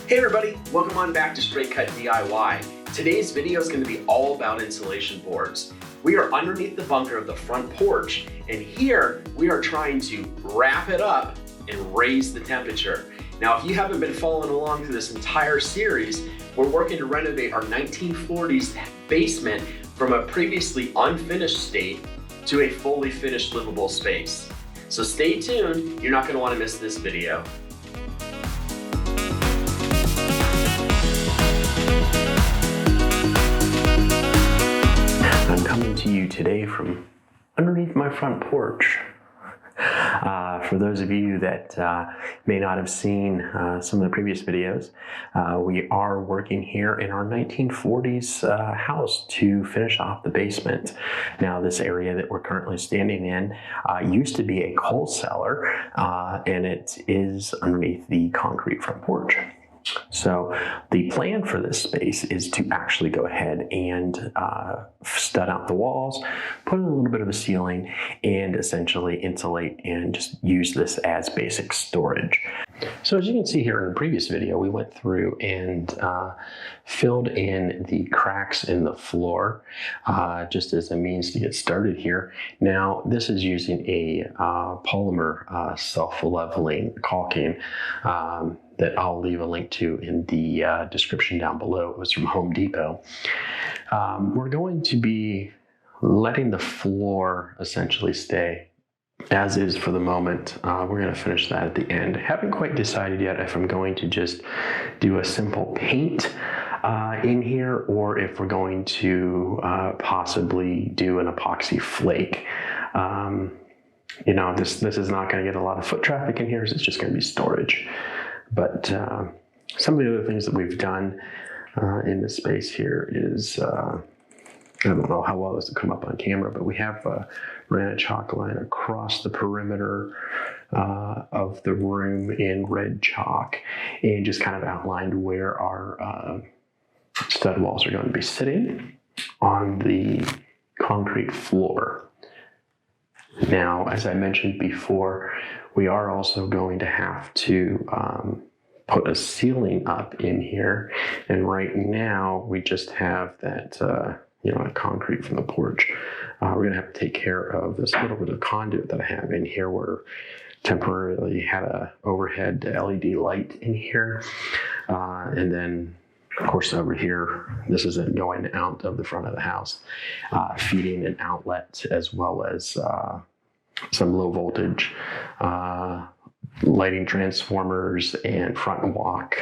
Hey everybody, welcome on back to Straight Cut DIY. Today's video is going to be all about insulation boards. We are underneath the bunker of the front porch, and here we are trying to wrap it up and raise the temperature. Now, if you haven't been following along through this entire series, we're working to renovate our 1940s basement from a previously unfinished state to a fully finished livable space. So stay tuned, you're not going to want to miss this video. I'm coming to you today from underneath my front porch. For those of you that may not have seen some of the previous videos, we are working here in our 1940s house to finish off the basement. Now, this area that we're currently standing in used to be a coal cellar, and it is underneath the concrete front porch. So the plan for this space is to actually go ahead and stud out the walls, put in a little bit of a ceiling, and essentially insulate and just use this as basic storage. So as you can see here in the previous video, we went through and filled in the cracks in the floor just as a means to get started here. Now, this is using a polymer self-leveling caulking that I'll leave a link to in the description down below. It was from Home Depot. We're going to be letting the floor essentially stay as is for the moment. We're going to finish that at the end. Haven't quite decided yet if I'm going to just do a simple paint in here or if we're going to possibly do an epoxy flake. You know, this is not going to get a lot of foot traffic in here, so it's just going to be storage. But some of the other things that we've done in this space here is, I don't know how well this will come up on camera, but we have ran a chalk line across the perimeter of the room in red chalk and just kind of outlined where our stud walls are going to be sitting on the concrete floor. Now, as I mentioned before, we are also going to have to put a ceiling up in here. And right now, we just have that, you know, concrete from the porch. We're going to have to take care of this little bit of conduit that I have in here where temporarily had a overhead LED light in here. And then, of course, over here, this isn't going out of the front of the house, feeding an outlet as well as some low voltage lighting transformers and front walk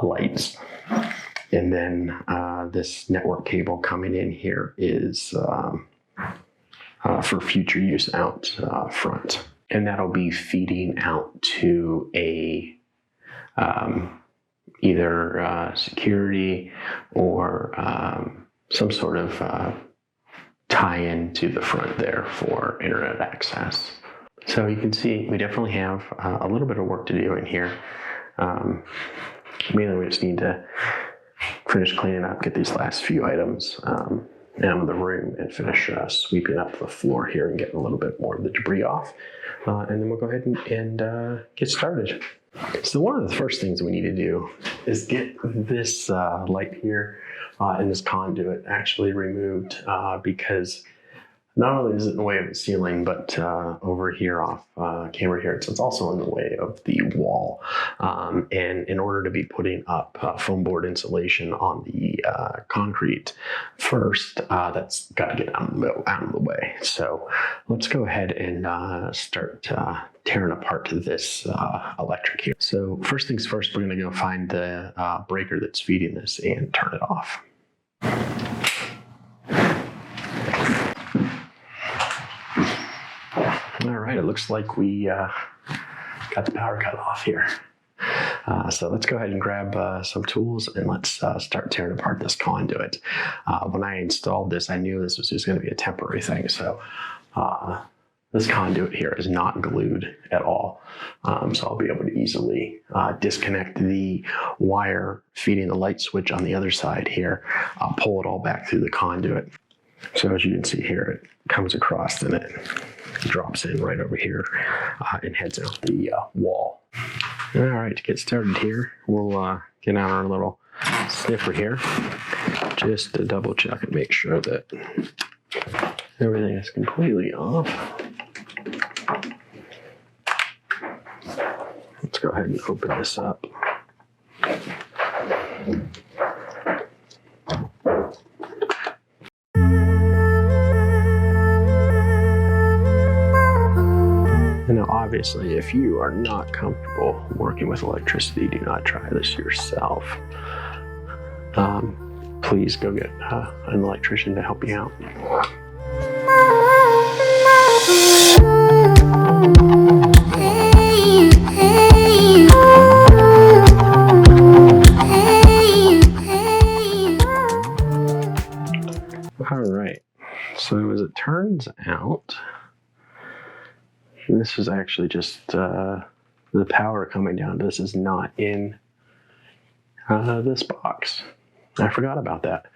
lights. And then this network cable coming in here is for future use out front. And that'll be feeding out to a either security or some sort of tie-in to the front there for internet access. So you can see we definitely have a little bit of work to do in here. Mainly we just need to finish cleaning up, get these last few items out of the room and finish sweeping up the floor here and getting a little bit more of the debris off. And then we'll go ahead and get started. So one of the first things we need to do is get this light here and this conduit actually removed because not only is it in the way of the ceiling, but over here off camera here, it's also in the way of the wall. And in order to be putting up foam board insulation on the concrete first, that's got to get out of the way. So let's go ahead and start tearing apart this electric here. So first things first, we're going to go find the breaker that's feeding this and turn it off. All right, it looks like we got the power cut off here. So let's go ahead and grab some tools and let's start tearing apart this conduit. When I installed this, I knew this was just going to be a temporary thing. So this conduit here is not glued at all. So I'll be able to easily disconnect the wire feeding the light switch on the other side here. I'll pull it all back through the conduit. So as you can see here, it comes across and it drops in right over here and heads out the wall. All right, to get started here, we'll get out our little sniffer here just to double check and make sure that everything is completely off. Let's go ahead and open this up. And now obviously, if you are not comfortable working with electricity, do not try this yourself. Please go get an electrician to help you out. All right, so as it turns out, this is actually just the power coming down. This is not in this box. I forgot about that.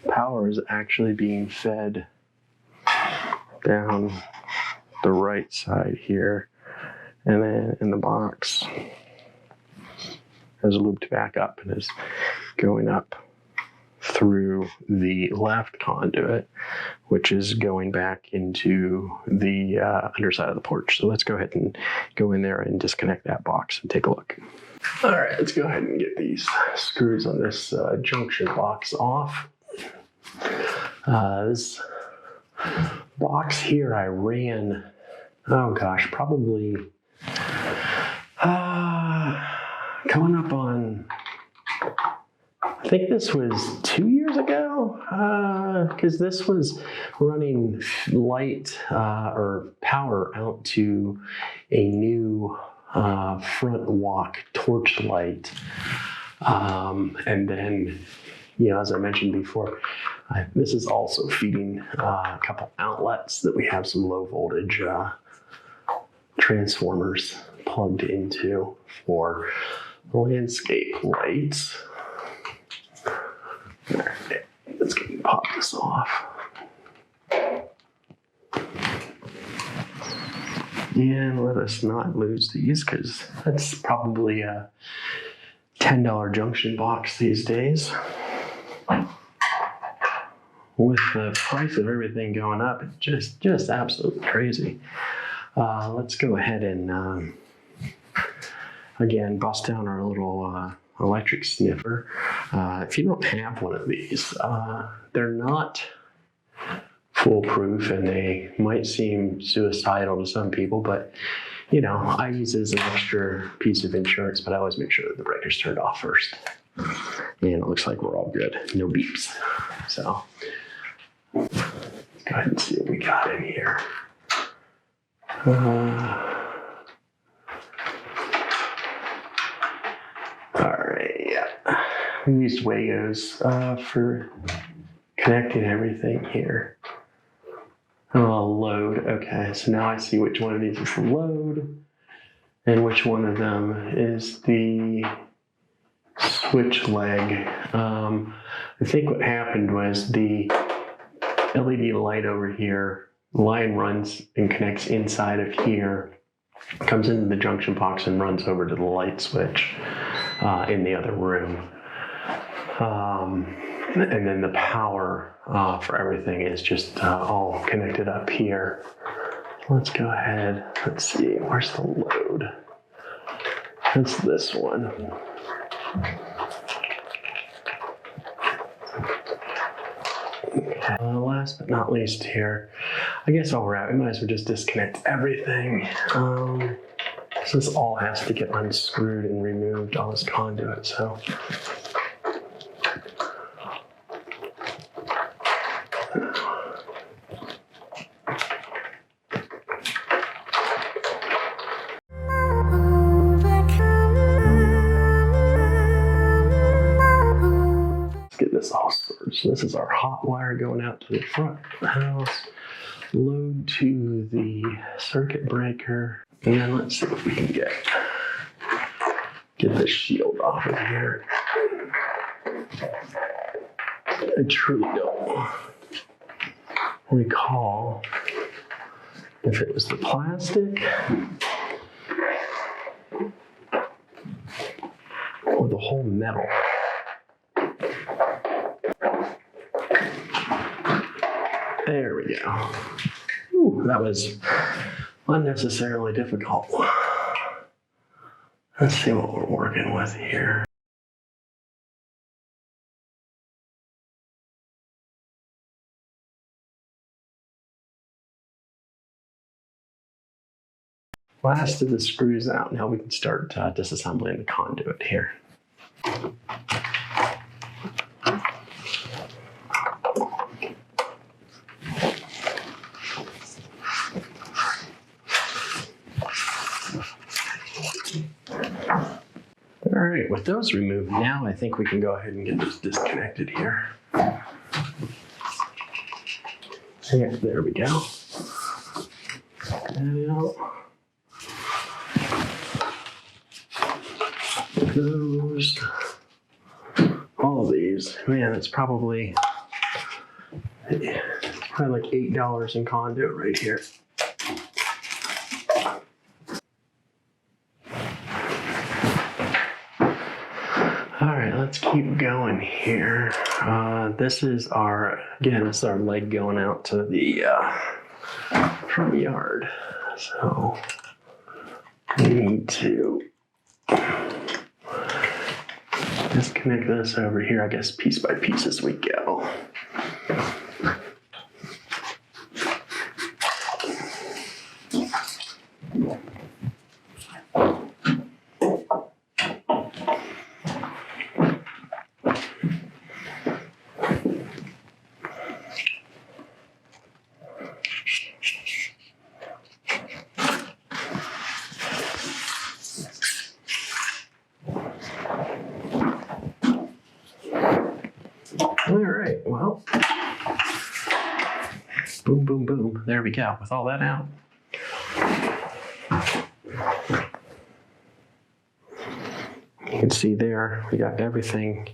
Power is actually being fed down the right side here, and then in the box has looped back up and is going up through the left conduit, which is going back into the underside of the porch. So let's go ahead and go in there and disconnect that box and take a look. All right, let's go ahead and get these screws on this junction box off. This box here I ran, oh gosh, probably coming up on, I think this was 2 years ago, because this was running light or power out to a new front walk torch light. And then, you know, as I mentioned before, this is also feeding a couple outlets that we have some low voltage transformers plugged into for landscape lights. All right, let's go and pop this off. And let us not lose these, because that's probably a $10 junction box these days. With the price of everything going up, it's just absolutely crazy. Let's go ahead and again bust down our little electric sniffer. If you don't have one of these, they're not foolproof and they might seem suicidal to some people, but you know, I use it as an extra piece of insurance, but I always make sure that the breaker's turned off first. And it looks like we're all good, no beeps. So let's go ahead and see what we got in here. Alright, yeah. We used Wagos for connecting everything here. Oh, load. Okay, so now I see which one of these is the load and which one of them is the switch leg. I think what happened was the LED light over here, line runs and connects inside of here, comes into the junction box and runs over to the light switch in the other room. And then the power for everything is just all connected up here. Let's go ahead. Let's see, where's the load? That's this one. Okay. Last but not least here, I guess while we're at, we might as well just disconnect everything. So this all has to get unscrewed and removed, all this conduit, so. So this is our hot wire going out to the front of the house, load to the circuit breaker, and then let's see if we can get this shield off of here. I truly don't recall if it was the plastic or the whole metal. There we go. Ooh, that was unnecessarily difficult. Let's see what we're working with here. Last of the screws out. Now we can start disassembling the conduit here. All right, with those removed, now I think we can go ahead and get this disconnected here. Yeah, there we go. And out. Those. All of these. Man, it's probably like $8 in conduit right here. Let's keep going here. This is our leg going out to the front yard. So we need to disconnect this over here, I guess, piece by piece as we go. All right, well, boom, boom, boom. There we go. With all that out. You can see there, we got everything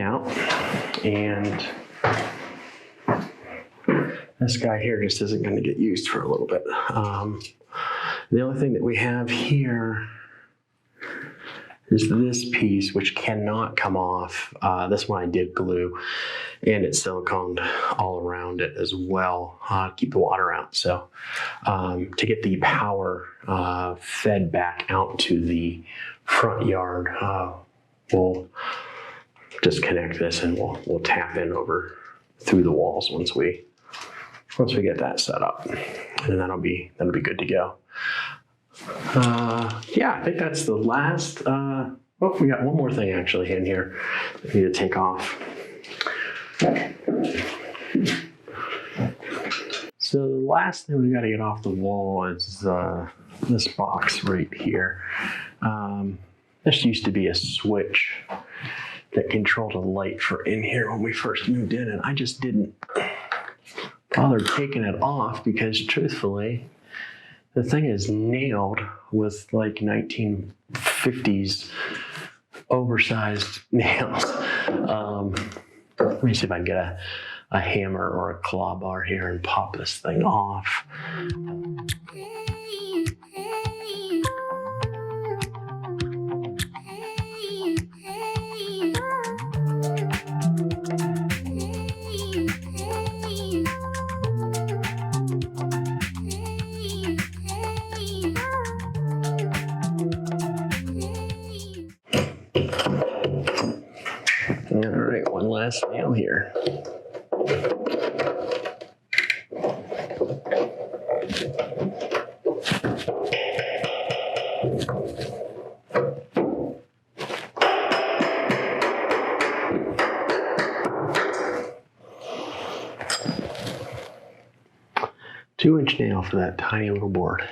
out. And this guy here just isn't going to get used for a little bit. The only thing that we have here is this piece, which cannot come off. This one I did glue, and it's siliconed all around it as well to keep the water out. So to get the power fed back out to the front yard, we'll disconnect this and we'll tap in over through the walls once we get that set up, and that'll be good to go. Yeah, I think that's the last. Oh, we got one more thing actually in here that we need to take off. So the last thing we got to get off the wall is this box right here. This used to be a switch that controlled a light for in here when we first moved in, and I just didn't bother taking it off because, truthfully, the thing is nailed with like 1950s oversized nails. Let me see if I can get a hammer or a claw bar here and pop this thing off. All right, one last nail here. Two-inch nail for that tiny little board.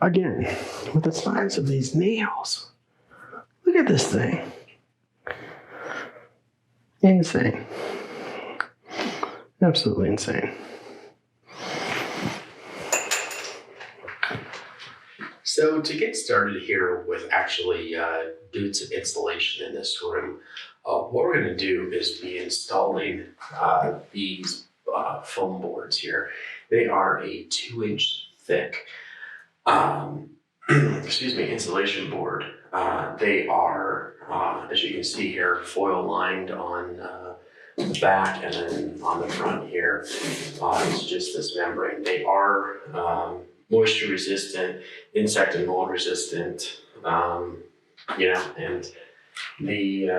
Again, with the size of these nails, look at this thing. Insane. Absolutely insane. So to get started here with actually doing some installation in this room, what we're going to do is be installing these foam boards here. They are a 2-inch thick insulation board. They are, as you can see here, foil lined on the back, and then on the front here, it's just this membrane. They are moisture resistant, insect and mold resistant, and the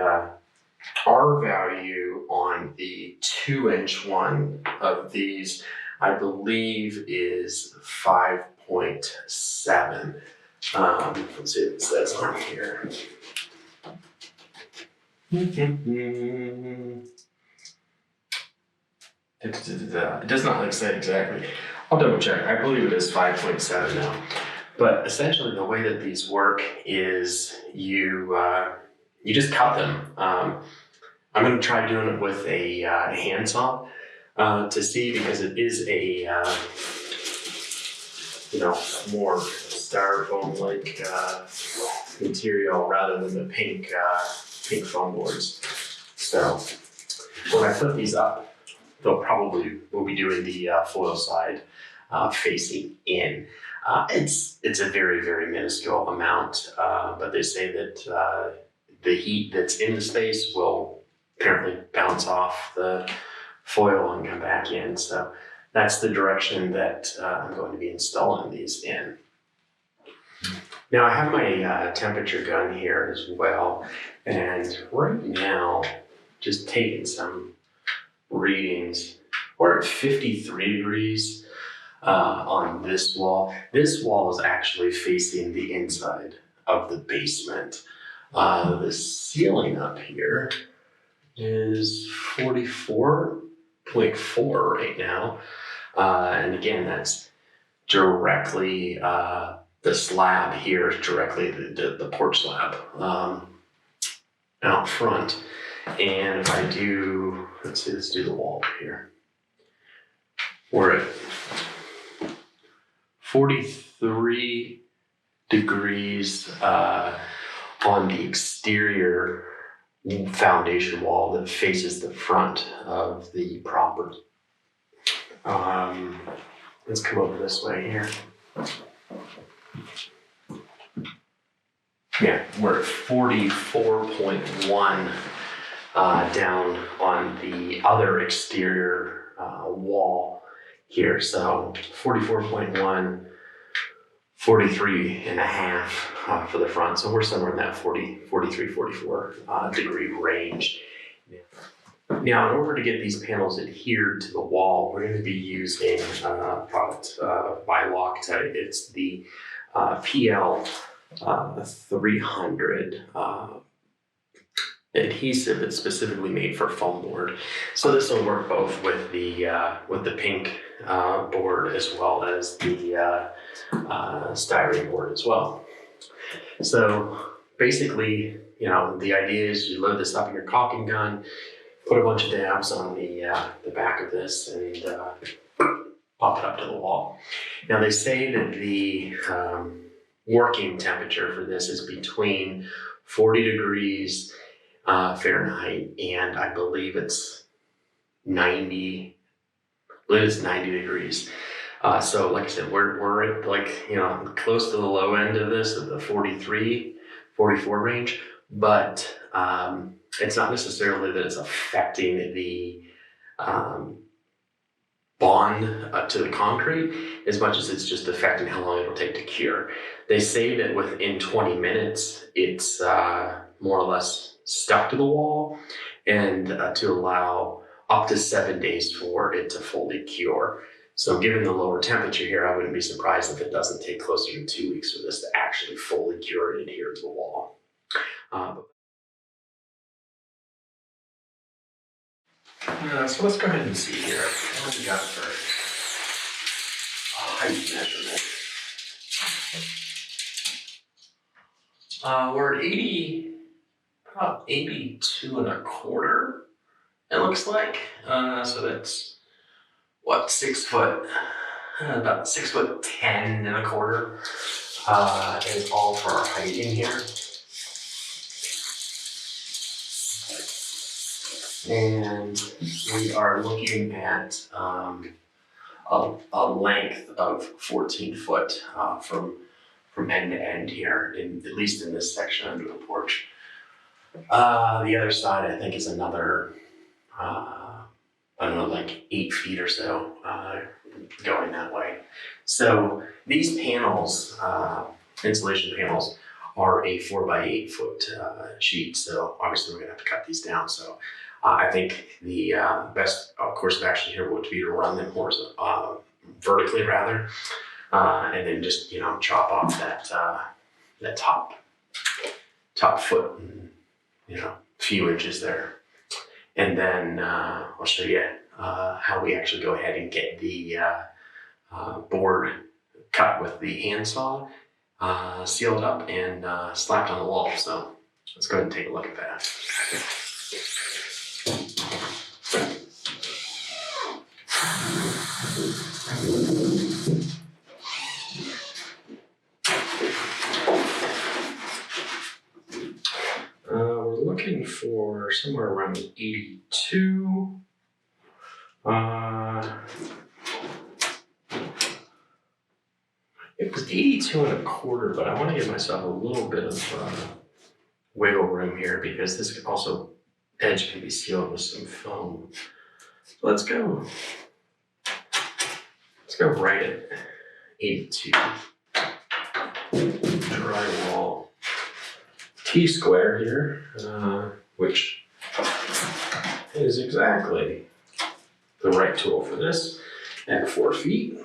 R value on the 2-inch one of these, I believe, is 5.7. Let's see what it says on here. It does not say exactly. I'll double check. I believe it is 5.7 now. But essentially, the way that these work is you just cut them. I'm going to try doing it with a handsaw to see, because it is a more styrofoam-like material rather than the pink foam boards. So when I put these up, we'll be doing the foil side facing in. It's a very, very minuscule amount, but they say that the heat that's in the space will apparently bounce off the foil and come back in. So that's the direction that I'm going to be installing these in. Now I have my temperature gun here as well, and right now, just taking some readings, we're at 53 degrees on this wall. This wall is actually facing the inside of the basement. The ceiling up here is 44.4 right now. And again, that's directly, the slab here is directly the porch slab out front. And if I do, let's do the wall here. We're at 43 degrees on the exterior foundation wall that faces the front of the property. Let's come over this way here. Yeah, we're at 44.1 down on the other exterior wall here. So 44.1, 43 and a half for the front. So we're somewhere in that 43, 44 degree range. Now, in order to get these panels adhered to the wall, we're going to be using a product by Loctite. It's the PL 300 adhesive that's specifically made for foam board. So this will work both with the pink board as well as the styrene board as well. So basically, the idea is you load this up in your caulking gun, put a bunch of dabs on the back of this, and pop it up to the wall. Now they say that the working temperature for this is between 40 degrees Fahrenheit, and I believe it's 90 degrees. So like I said, we're at close to the low end of this, at the 43, 44 range, but it's not necessarily that it's affecting the bond to the concrete as much as it's just affecting how long it'll take to cure. They say that within 20 minutes, it's more or less stuck to the wall, and to allow up to 7 days for it to fully cure. So given the lower temperature here, I wouldn't be surprised if it doesn't take closer to 2 weeks for this to actually fully cure and adhere to the wall. So let's go ahead and see here. What we got for a height measurement. We're at 80, about 82.25. It looks like. So that's what, 6 foot, about 6'10.25" is all for our height in here. And we are looking at a length of 14 foot from end to end here, at least in this section under the porch. The other side, I think, is another, I don't know, like 8 feet or so going that way. So these panels, insulation panels, are a 4x8 foot sheet. So obviously we're gonna have to cut these down. So I think the best course of action here would be to run them vertically rather, and then just chop off that top foot and few inches there, and then I'll show you how we actually go ahead and get the board cut with the handsaw, sealed up and slapped on the wall. So let's go ahead and take a look at that. We're looking for somewhere around 82. It was 82.25, but I want to give myself a little bit of wiggle room here because this edge can be sealed with some foam. So let's go right at 82. Drywall T-square here, which is exactly the right tool for this at 4 feet.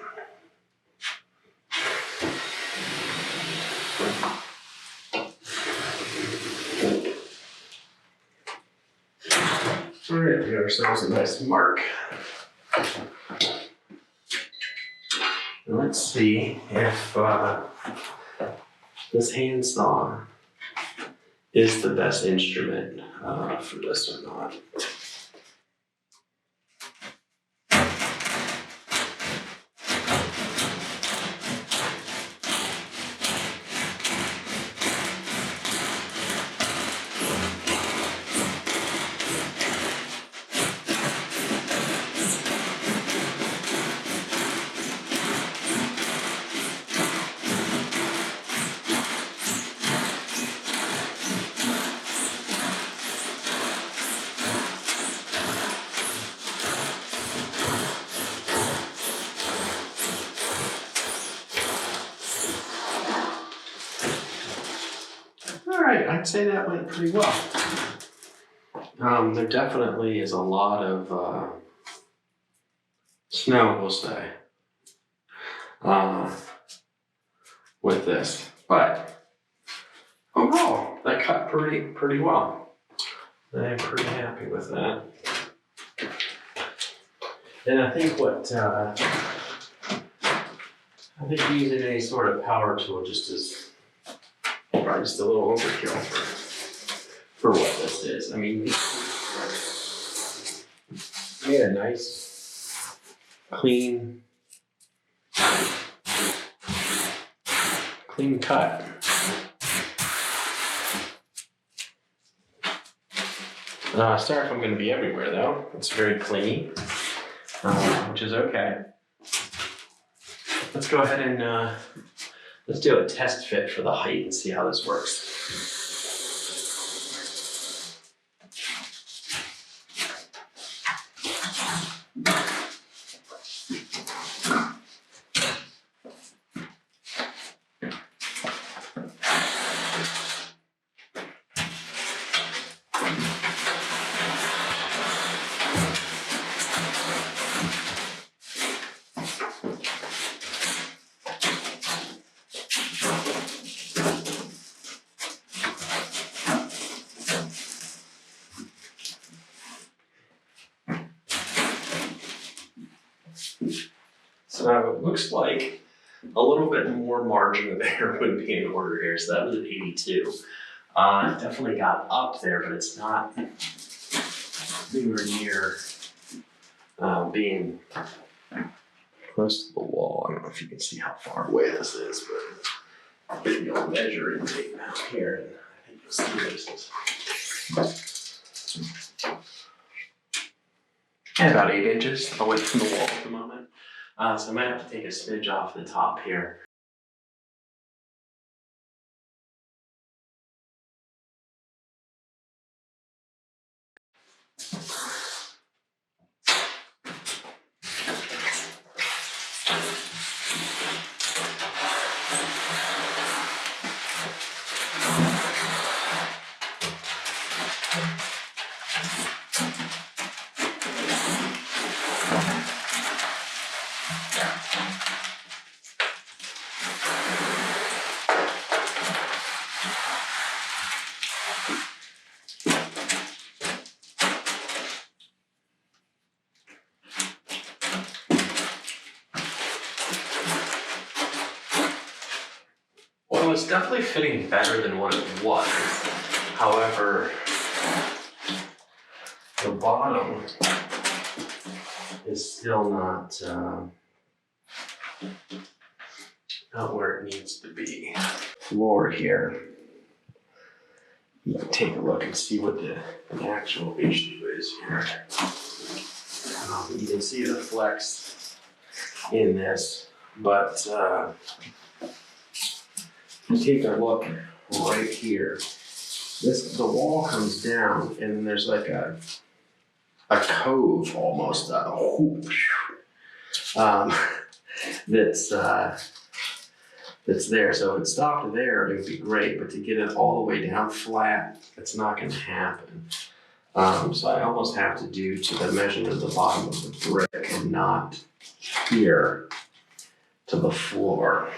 All right, we got ourselves a nice mark. Let's see if this handsaw is the best instrument for this or not. All right, I'd say that went pretty well. There definitely is a lot of snow, we'll say, with this, but overall, that cut pretty well. I'm pretty happy with that. And I think using any sort of power tool just is probably just a little overkill for what this is. I mean, made a nice, clean cut. Styrofoam going to be everywhere though. It's very clean, which is okay. Let's go ahead and let's do a test fit for the height and see how this works. So it looks like a little bit more margin of error would be in order here. So that was at 82. It definitely got up there, but it's not anywhere near being close to the wall. I don't know if you can see how far away this is, but maybe I'll measure it out here, and I think you'll see this is about 8 inches away from the wall at the moment. So I might have to take a smidge off the top here. Well, it's definitely fitting better than what it was. However, the bottom is still not where it needs to be. Floor here. You can take a look and see what the actual issue is here. You can see the flex in this, but take a look right here. The wall comes down, and then there's like a cove almost, that's there. So if it stopped there, it would be great. But to get it all the way down flat, it's not going to happen. So I almost have to do to the measurement of the bottom of the brick and not here to the floor.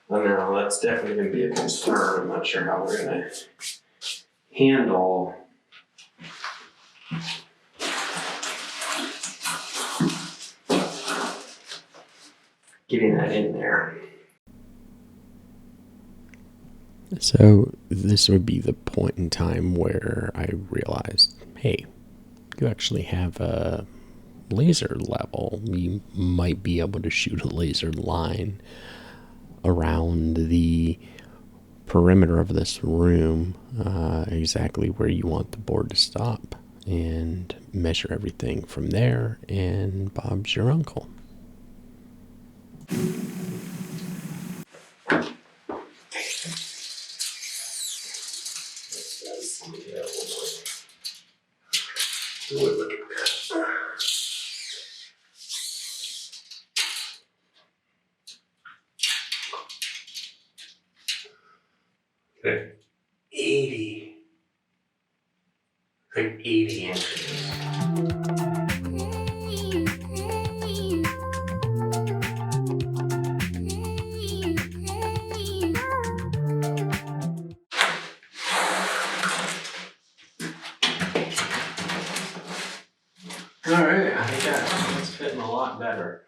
Now that's definitely going to be a concern. I'm not sure how we're going to handle getting that in there. So this would be the point in time where I realized, hey, you actually have a laser level. You might be able to shoot a laser line around the perimeter of this room, exactly where you want the board to stop, and measure everything from there, and Bob's your uncle. Okay. 80 inches. All right, I think that's fitting a lot better.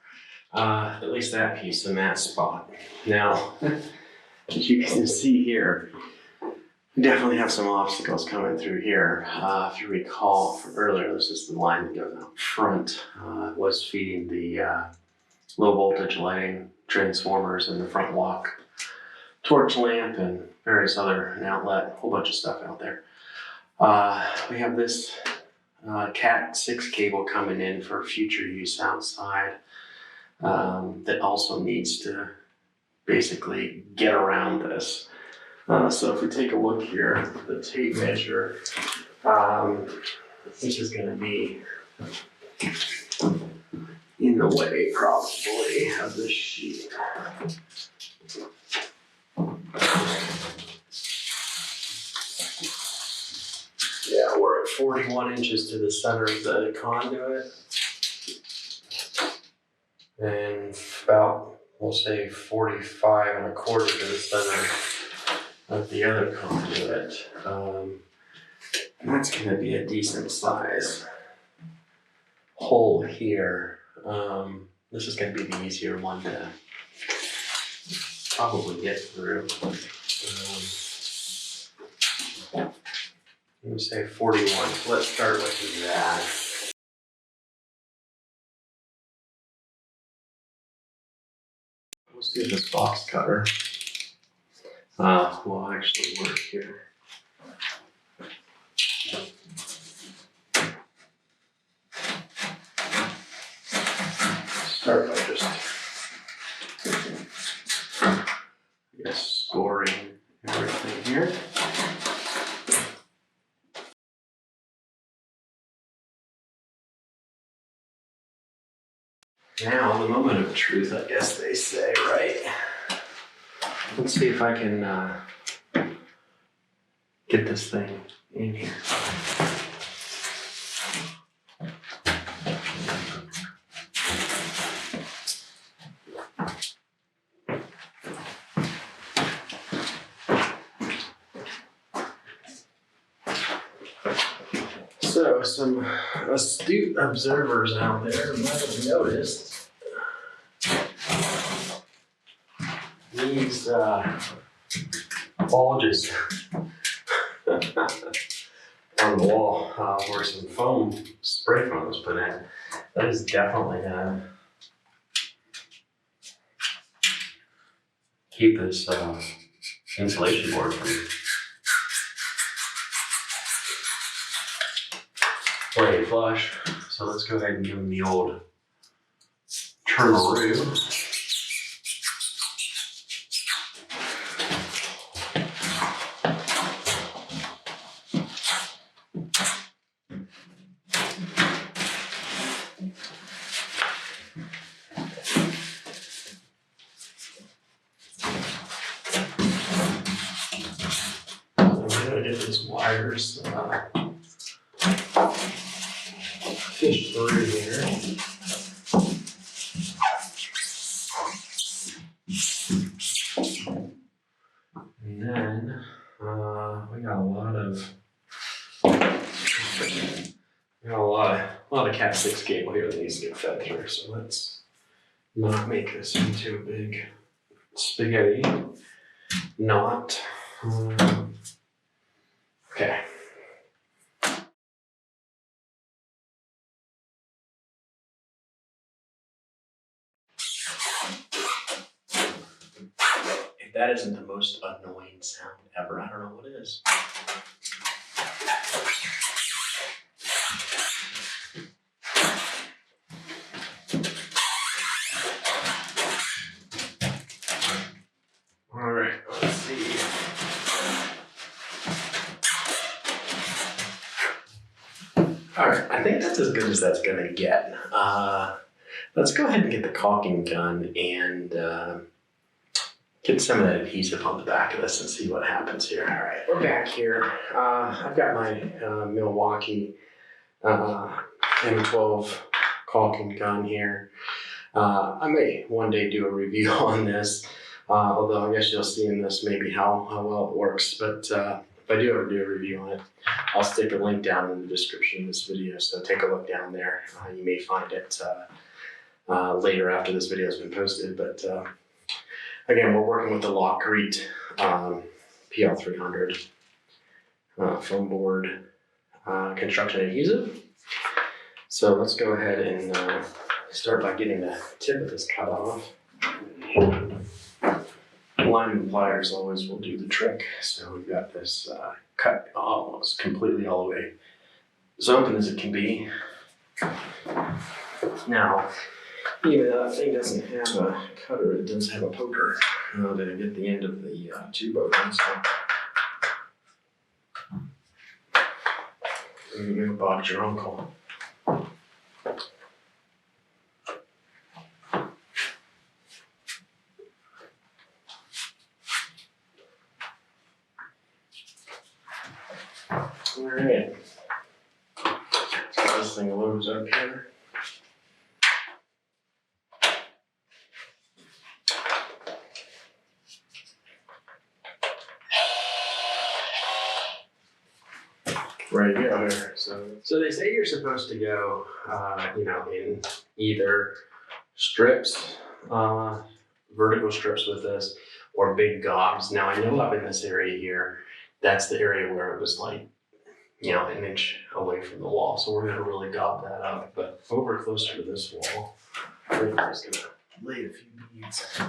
At least that piece in that spot. Now, as you can see here, we definitely have some obstacles coming through here. If you recall from earlier, this is the line that goes out front. It was feeding the low voltage lighting transformers and the front walk torch lamp and various other, an outlet, a whole bunch of stuff out there. We have this Cat 6 cable coming in for future use outside that also needs to basically get around this. So if we take a look here, the tape measure, this is going to be in the way probably of this sheet. Yeah, we're at 41 inches to the center of the conduit, and about, we'll say 45 and a quarter to the center of the other conduit. And that's going to be a decent size hole here. This is going to be the easier one to probably get through. Let me say 41. So let's start with that. We'll see if this box cutter will actually work here. Start by just, scoring everything here. Now, the moment of truth, I guess they say, right? Let's see if I can get this thing in here. So, some astute observers out there might have noticed these bulges on the wall where some spray foam was put in. That is definitely going to keep this insulation board from playing flush. So let's go ahead and give them the old turn-a-roo. Get these wires fish through here. And then we got a lot of Cat 6 cable here that needs to get fed through. So let's not make this into a big spaghetti knot. Okay. If that isn't the most annoying sound ever, I don't know what is. All right, let's see. All right, I think that's as good as that's gonna get. Let's go ahead and get the caulking gun and get some of that adhesive on the back of this and see what happens here. All right, we're back here. I've got my Milwaukee M12 caulking gun here. I may one day do a review on this, although I guess you'll see in this maybe how well it works. But if I do ever do a review on it, I'll stick a link down in the description of this video, so take a look down there. You may find it later after this video has been posted. But again, we're working with the Lockrete PL300 foam board construction adhesive. So let's go ahead and start by getting the tip of this cut off. Line pliers always will do the trick. So we've got this cut almost completely all the way as open as it can be. Now, even though that thing doesn't have a cutter, it does have a poker to get the end of the tube open. So there you go, Bob's your uncle. All right, so this thing loads up here. Ready to go here. So they say you're supposed to go, in either strips, vertical strips with this, or big gobs. Now I know up in this area here, that's the area where it was like, you know, an inch away from the wall. So we're gonna really gob that up. But over closer to this wall, we're just gonna lay a few beads.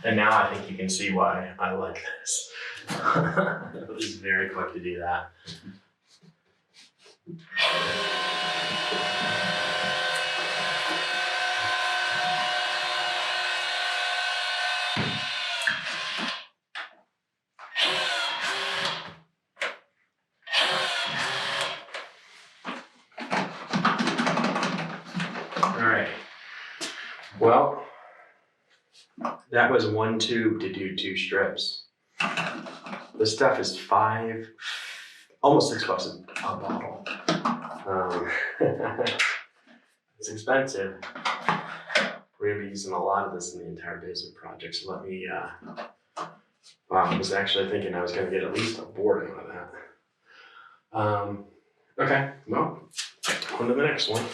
And now I think you can see why I like this. It was very quick to do that. All right. Well, that was one tube to do 2 strips. This stuff is almost $6 a bottle. It's expensive. We're gonna be using a lot of this in the entire basement project. So let me, wow, I was actually thinking I was gonna get at least a board out of that. Okay, well, on to the next one.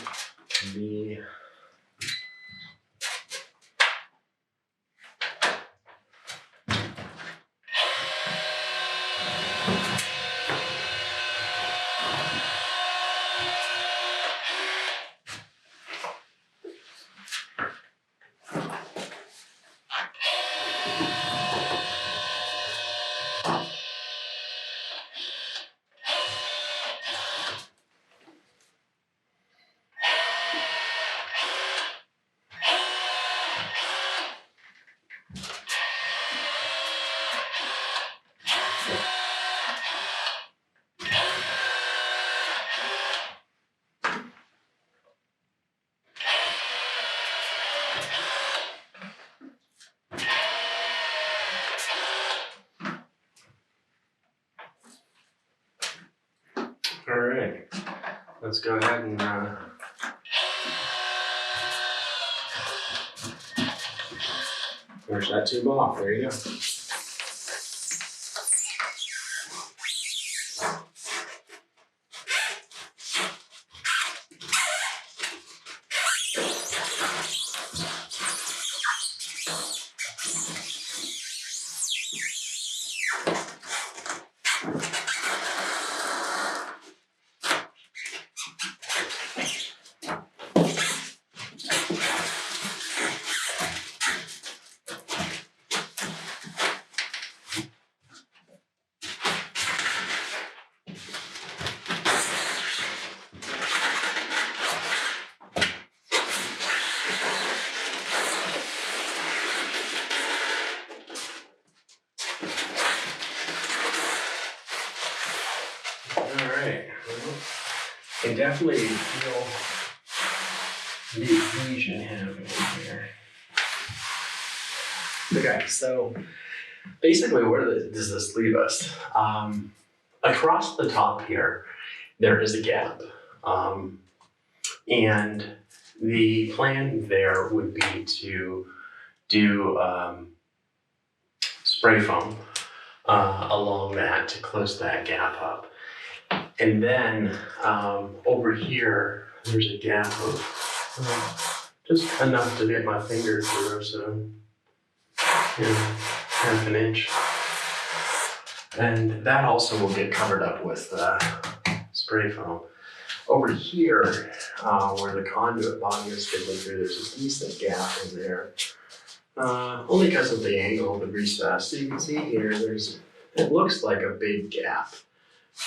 All right, let's go ahead and finish that tube off. There you go. Can definitely feel the adhesion happening here. Okay, so basically where does this leave us? Across the top here, there is a gap. And the plan there would be to do spray foam along that to close that gap up. And then over here, there's a gap of just enough to get my finger through, so half an inch. And that also will get covered up with spray foam. Over here, where the conduit body is sticking through, there's a decent gap in there. Only because of the angle of the recess. So you can see here, it looks like a big gap.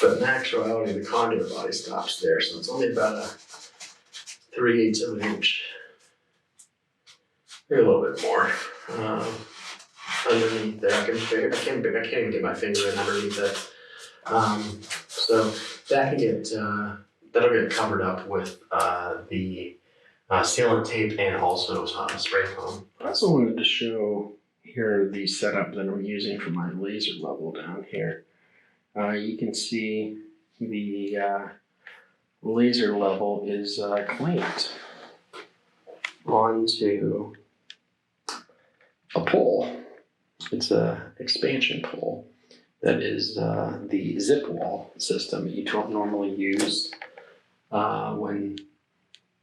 But in actuality, the conduit body stops there, so it's only about a 3/8 of an inch, maybe a little bit more underneath there. I can't even get my finger in underneath it. So that can get that'll get covered up with the sealant tape and also spray foam. I also wanted to show here the setup that I'm using for my laser level down here. You can see the laser level is clamped onto a pole. It's a expansion pole that is the zip wall system that you don't normally use when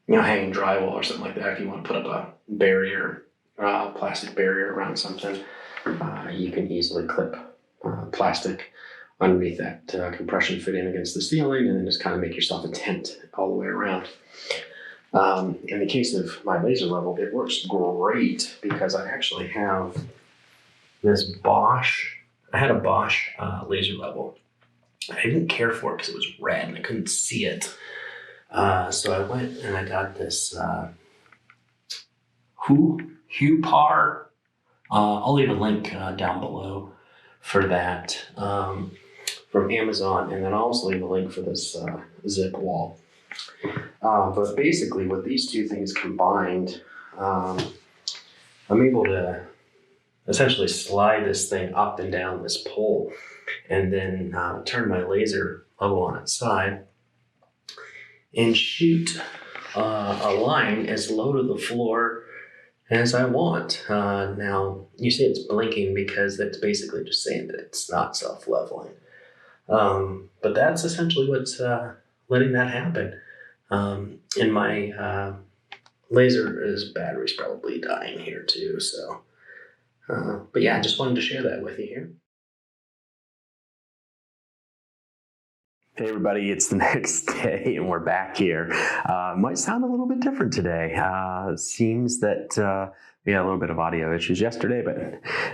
hanging drywall or something like that. If you want to put up a barrier, plastic barrier around something, you can easily clip plastic underneath that compression fitting against the ceiling, and then just kind of make yourself a tent all the way around. In the case of my laser level, it works great because I actually have this Bosch. I had a Bosch laser level. I didn't care for it because it was red and I couldn't see it. So I went and I got this Hupar. I'll leave a link down below for that from Amazon, and then I'll also leave a link for this zip wall. But basically, with these two things combined, I'm able to essentially slide this thing up and down this pole, and then turn my laser level on its side and shoot a line as low to the floor as I want. Now, you see it's blinking because that's basically just saying that it's not self-leveling. But that's essentially what's letting that happen. And my laser's battery's probably dying here too. So, but yeah, I just wanted to share that with you here. Hey everybody, it's the next day and we're back here. Might sound a little bit different today. Seems that we had a little bit of audio issues yesterday, but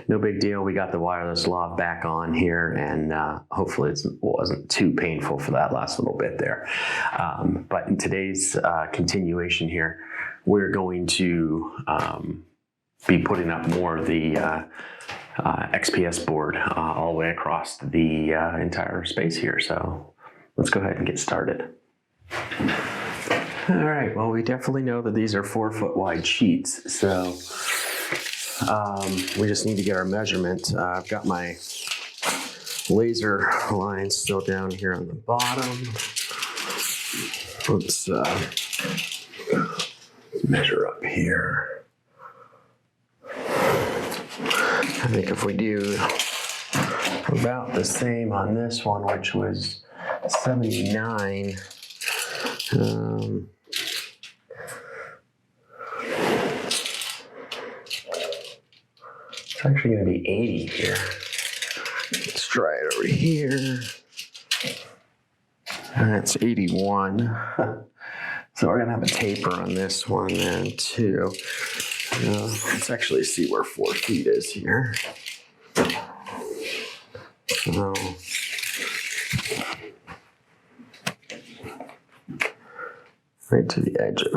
no big deal. We got the wireless lav back on here, and hopefully it wasn't too painful for that last little bit there. But in today's continuation here, we're going to be putting up more of the XPS board all the way across the entire space here. So let's go ahead and get started. All right, well, we definitely know that these are 4-foot wide sheets, so we just need to get our measurement. I've got my laser line still down here on the bottom. Let's measure up here. I think if we do about the same on this one, which was 79, it's actually going to be 80 here. Let's try it over here. That's 81. So we're going to have a taper on this one then too. Let's actually see where 4 feet is here. So, right to the edge of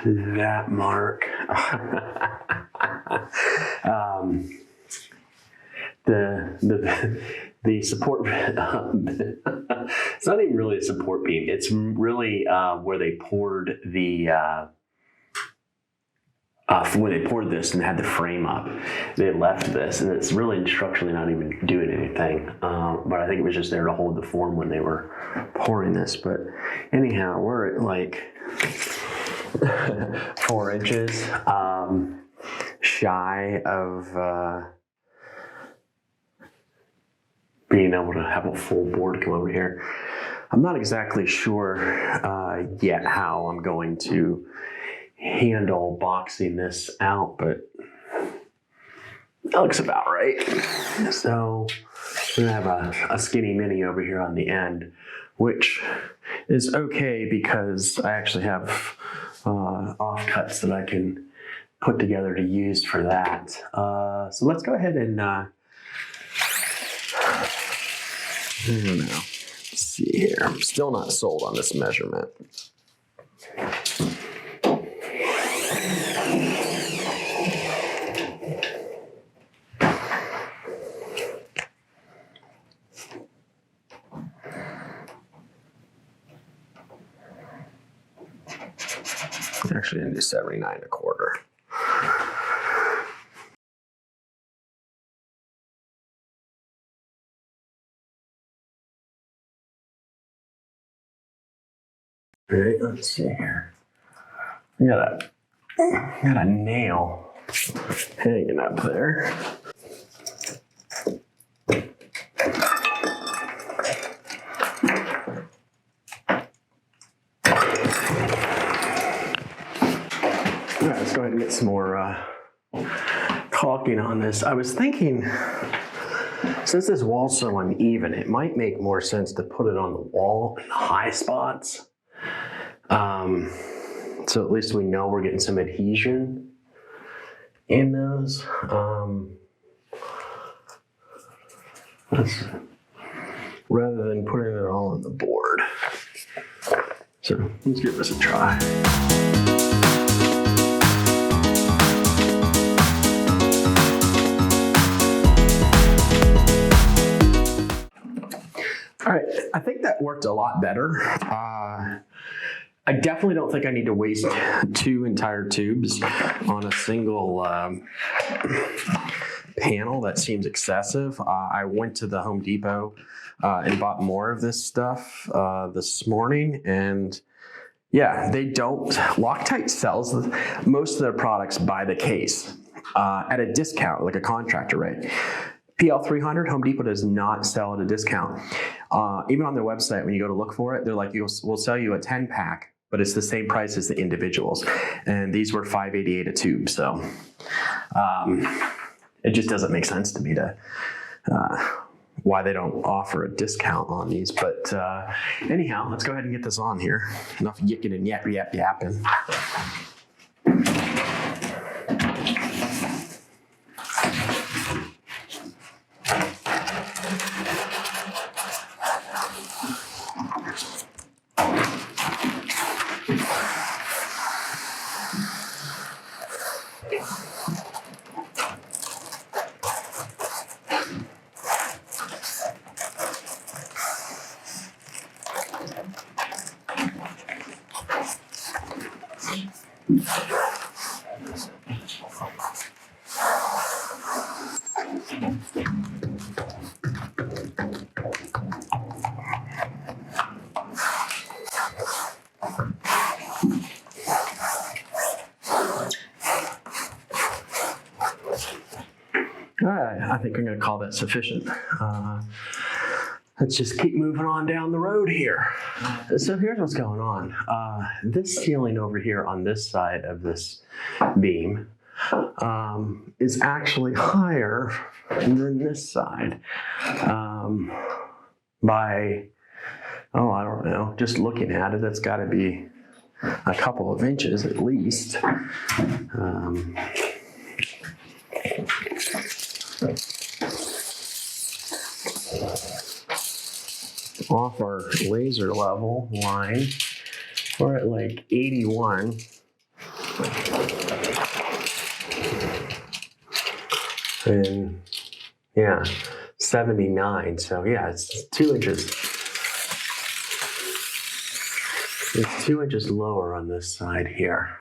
that mark. The support, it's not even really a support beam. It's really where they poured the, when they poured this and had the frame up, they left this, and it's really structurally not even doing anything. But I think it was just there to hold the form when they were pouring this. But anyhow, we're at like 4 inches shy of being able to have a full board come over here. I'm not exactly sure yet how I'm going to handle boxing this out, but that looks about right. So we're gonna have a skinny mini over here on the end, which is okay because I actually have offcuts that I can put together to use for that. So let's go ahead and I don't know. Let's see here. I'm still not sold on this measurement. Actually, I'm gonna do 79.25. All right, let's see here. We got a nail hanging up there. All right, let's go ahead and get some more caulking on this. I was thinking, since this wall's so uneven, it might make more sense to put it on the wall in the high spots. So at least we know we're getting some adhesion in those. Rather than putting it all on the board. So let's give this a try. All right, I think that worked a lot better. I definitely don't think I need to waste 2 entire tubes on a single panel. That seems excessive. I went to the Home Depot and bought more of this stuff this morning, and yeah, they don't. Loctite sells most of their products by the case at a discount, like a contractor rate. PL300, Home Depot does not sell at a discount. Even on their website, when you go to look for it, they're like, we'll sell you a 10-pack, but it's the same price as the individuals. And these were $5.88 a tube, so it just doesn't make sense to me to why they don't offer a discount on these. But anyhow, let's go ahead and get this on here. Enough yicking and yapping. All right, I think I'm going to call that sufficient. Let's just keep moving on down the road here. So here's what's going on. This ceiling over here on this side of this beam is actually higher than this side by, I don't know, just looking at it, it's got to be a couple of inches at least. Off our laser level line, we're at like 81. And yeah, 79. So yeah, it's 2 inches. It's 2 inches lower on this side here.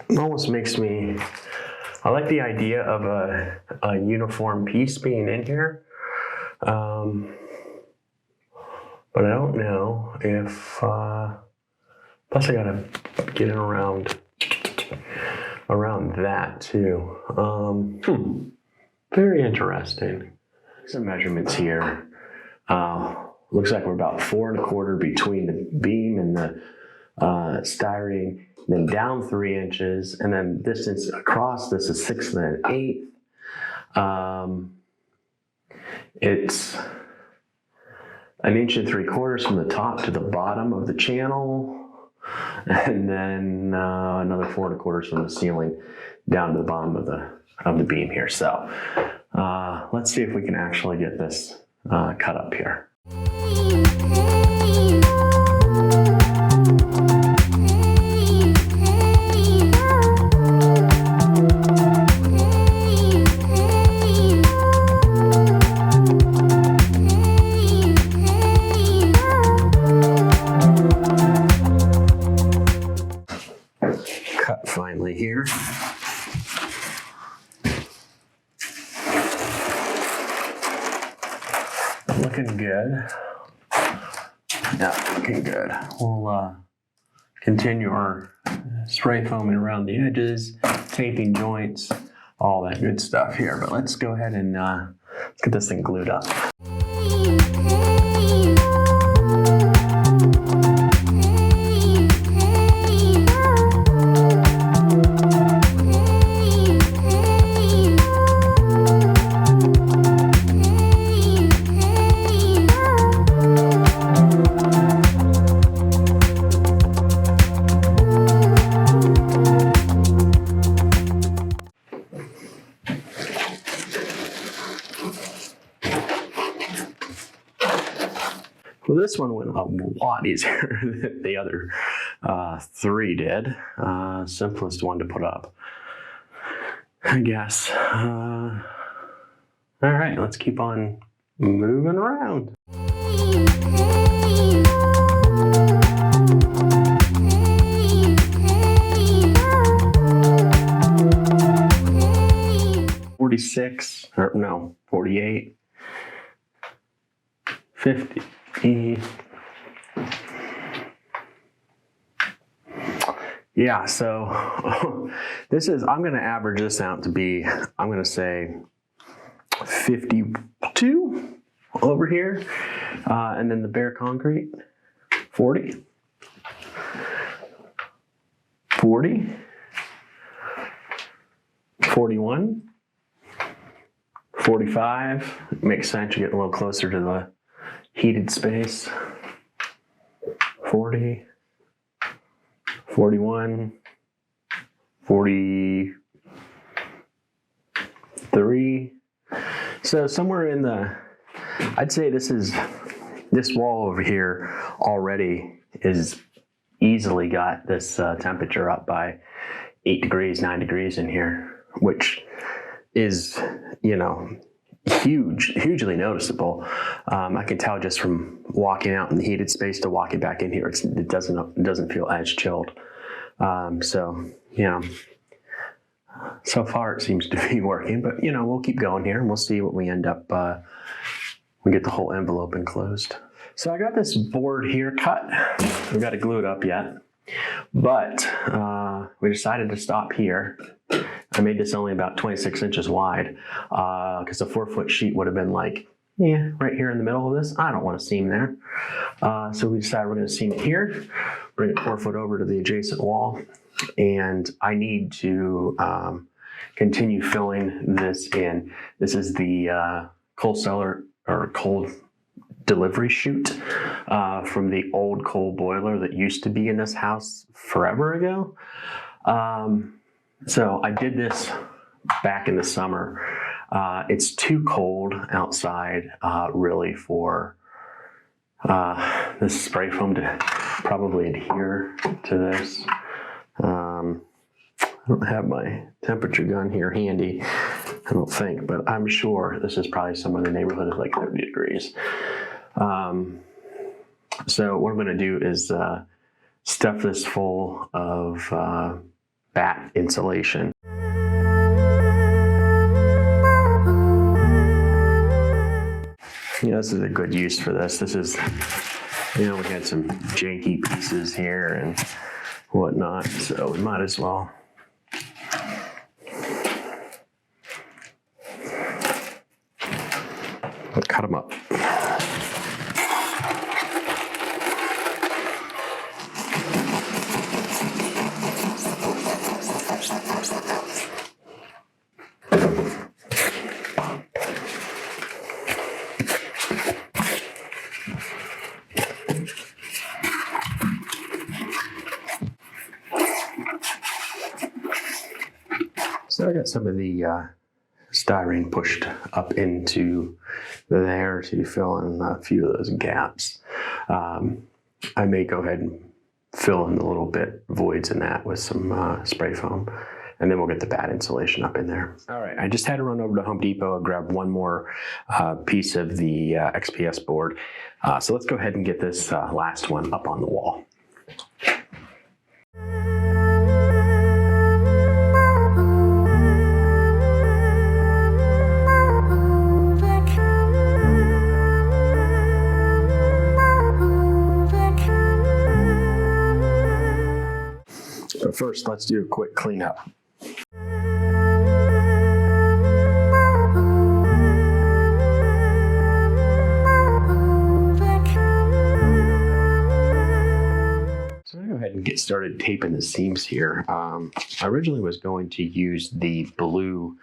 It almost makes me, I like the idea of a uniform piece being in here. But I don't know if, plus I gotta get it around that too. Very interesting. Some measurements here. Looks like we're about 4 1/4 between the beam and the styrene, then down 3 inches, and then distance across this is 6 1/8. It's 1 3/4 from the top to the bottom of the channel, and then another 4 1/4 from the ceiling down to the bottom of the beam here. So let's see if we can actually get this cut up here. Cut finally here. Looking good. Yeah, looking good. We'll continue our spray foaming around the edges, taping joints, all that good stuff here. But let's go ahead and let's get this thing glued up. this one went a lot easier than the other 3 did. Simplest one to put up, I guess. All right, let's keep on moving around. $46, or no, $48, $50. Yeah, so this is, I'm going to average this out to be, I'm going to say 52 over here. And then the bare concrete, 40, 40, 41, 45. Makes sense, you're getting a little closer to the heated space. 40, 41, 43. So somewhere in the, I'd say this wall over here already is easily got this temperature up by 8 degrees, 9 degrees in here, which is, you know, hugely noticeable. I can tell just from walking out in the heated space to walking back in here, it doesn't feel as chilled. So, you know, so far it seems to be working, but you know, we'll keep going here and we'll see what we end up, we get the whole envelope enclosed. So I got this board here cut. We've got to glue it up yet, but we decided to stop here. I made this only about 26 inches wide because a 4-foot sheet would have been like, yeah, right here in the middle of this. I don't want a seam there. So we decided we're going to seam it here, bring it 4 foot over to the adjacent wall, and I need to continue filling this in. This is the coal cellar or coal delivery chute from the old coal boiler that used to be in this house forever ago. So I did this back in the summer. It's too cold outside really for this spray foam to probably adhere to this. I don't have my temperature gun here handy, I don't think, but I'm sure this is probably somewhere in the neighborhood of like 30 degrees. So what I'm going to do is stuff this full of batt insulation. You know, this is a good use for this. This is, you know, we had some janky pieces here and whatnot, so we might as well. Cut them up. So I got some of the styrene pushed up into there to fill in a few of those gaps. I may go ahead and fill in the little bit voids in that with some spray foam, and then we'll get the batt insulation up in there. All right, I just had to run over to Home Depot and grab one more piece of the XPS board. So let's go ahead and get this last one up on the wall. But first, let's do a quick cleanup. So I'm gonna go ahead and get started taping the seams here. I originally was going to use the blue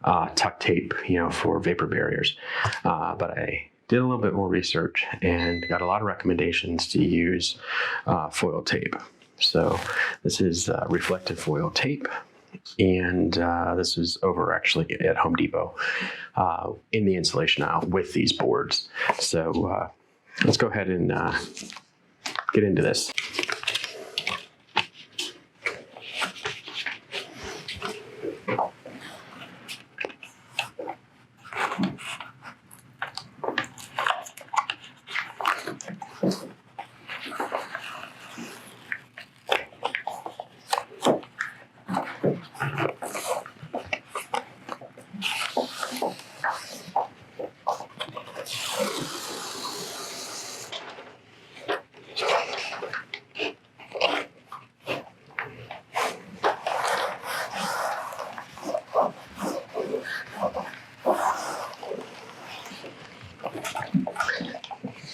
tuck tape, you know, for vapor barriers, but I did a little bit more research and got a lot of recommendations to use foil tape. So this is reflective foil tape, and this is over actually at Home Depot in the insulation aisle with these boards. So let's go ahead and get into this.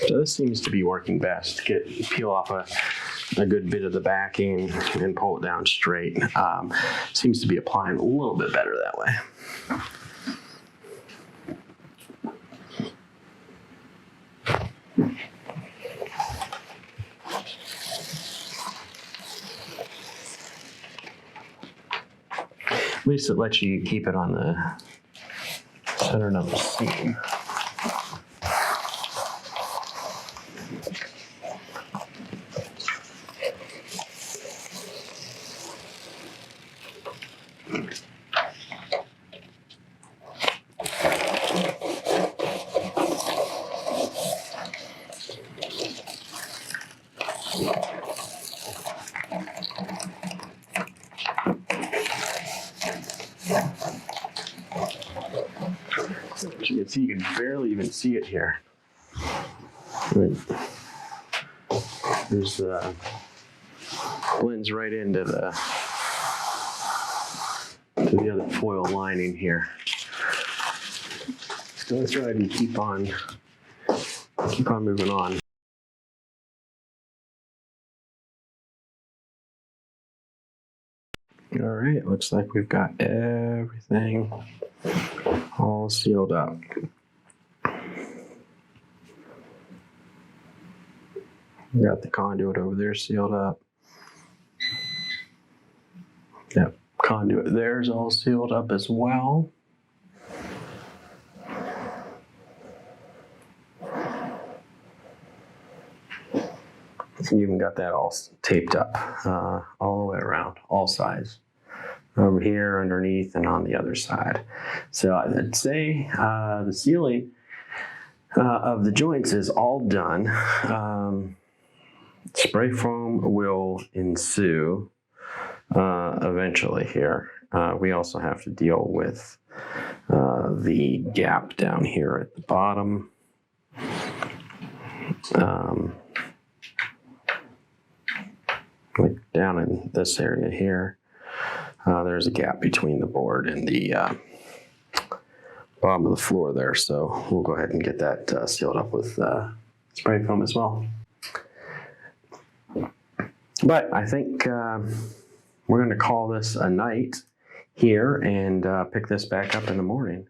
So this seems to be working best. Peel off a good bit of the backing and pull it down straight. Seems to be applying a little bit better that way. At least it lets you keep it on the center of the seam. As you can see, you can barely even see it here. There's blends right into the other foil lining here. So let's try and keep on moving on. All right, looks like we've got everything all sealed up. We got the conduit over there sealed up. That conduit there's all sealed up as well. You even got that all taped up all the way around, all sides. Over here, underneath, and on the other side. So I'd say the sealing of the joints is all done. Spray foam will ensue eventually here. We also have to deal with the gap down here at the bottom. Like down in this area here. There's a gap between the board and the bottom of the floor there, so we'll go ahead and get that sealed up with spray foam as well. But I think we're going to call this a night here and pick this back up in the morning.